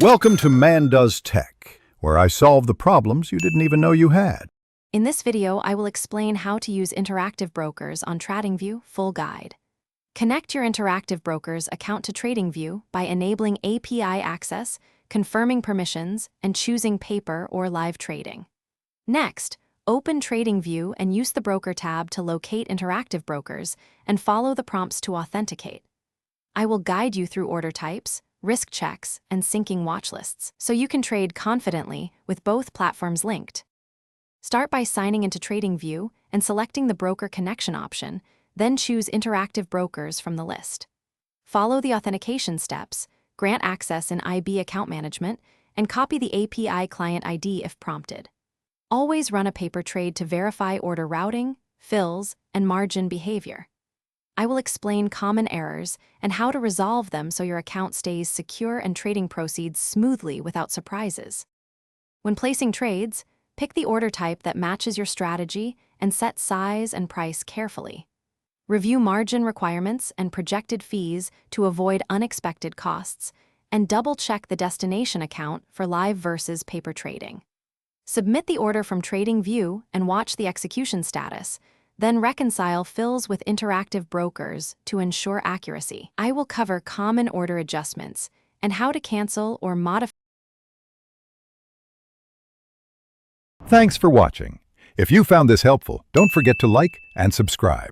Welcome to Man Does Tech, where I solve the problems you didn't even know you had. In this video, I will explain how to use interactive brokers on Tradingview full guide. Connect your interactive broker's account to Tradingview by enabling API access, confirming permissions, and choosing paper or live trading. Next, open Tradingview and use the Broker tab to locate interactive brokers and follow the prompts to authenticate. I will guide you through order types, risk checks, and syncing watchlists, so you can trade confidently with both platforms linked. Start by signing into Tradingview and selecting the Broker Connection option, then choose Interactive Brokers from the list. Follow the authentication steps, grant access in IB account management, and copy the API client ID if prompted. Always run a paper trade to verify order routing, fills, and margin behavior. I will explain common errors and how to resolve them so your account stays secure and trading proceeds smoothly without surprises. When placing trades, pick the order type that matches your strategy and set size and price carefully. Review margin requirements and projected fees to avoid unexpected costs, and double-check the destination account for live versus paper trading. Submit the order from Tradingview and watch the execution status, then reconcile fills with interactive brokers to ensure accuracy. I will cover common order adjustments and how to cancel or modify. Thanks for watching. If you found this helpful, don't forget to like and subscribe.